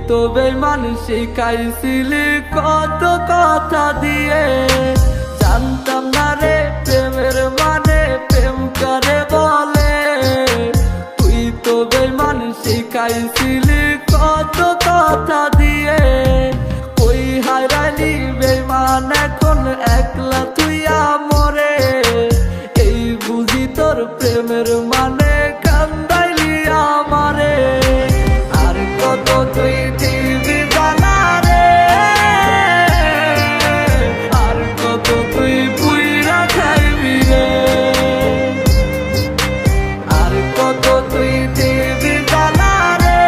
তো বেঈমান শিখাইছিলি কত কথা দিয়ে, জানতাম না রে প্রেমের মানে প্রেম করে বলে। তুই তো বেঈমান শিখাইছিলি কত কথা দিয়ে, কই হারাইলি বেঈমান এখন একলা তুই আমরে। এই বুঝি তোর প্রেমের মানে কান্দাইলি আমারে। আর কত তুই দিবি জানা রে, আর কত তুই পুইরা খাইবি রে, আর কত তুই দিবি জানা রে,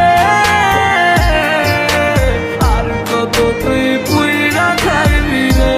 আর কত তুই পুইরা খাইবি রে।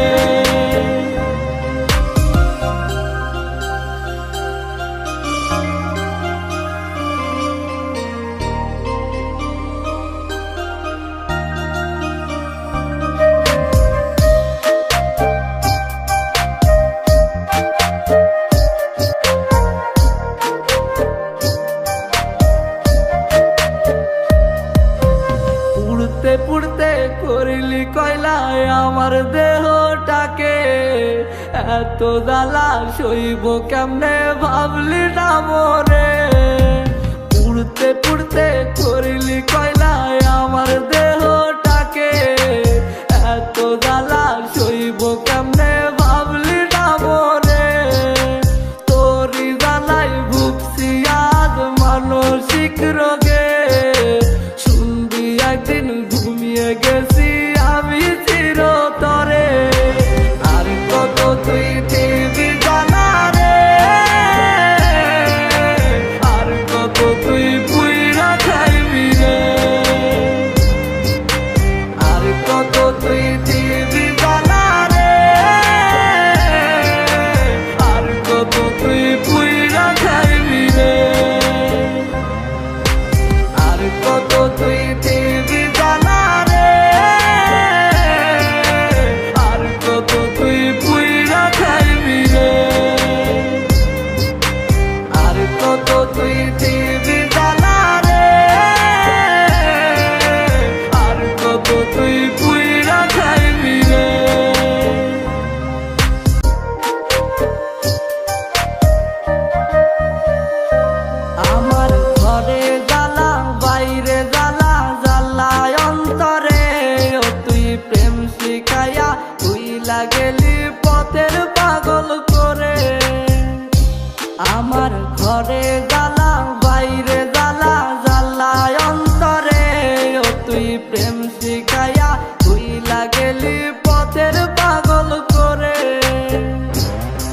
পুড়তে পুড়তে করিলি কয়লায় আমার দেহটাকে, এত জ্বালা সইব কেমনে ভাবলি না মরে। পুড়তে পুড়তে করিলি কয়লায় আমার দেহটাকে, এত জ্বালা সইব কেমনে ভাবলি না মরে। তোরি জ্বালাই ভুগছি আজ মানসিক রোগে, শুনবি একদিন ঘুমিয়ে গেছি আমি চিরতরে। আর কত তুই দিবি জানা রে, আর কত তুই পুইরা খাইবি রে, আর কত তুই দিবি জানা রে, আর কত তুই পুইরা খাইবি রে, আর কত তুই দিবি জানা রে, আর কত তুই পুইরা খাইবি রে, আর কত তুই দিবি জানা রে, আর কত তুই পুইরা খাইবি রে। আমার ঘরে জ্বালা বাইরে জ্বালা জ্বালায় অন্তরে, ও তুই প্রেম শিখাইয়া তুই লাগেলি পথের পাগল করে। আমার ঘরে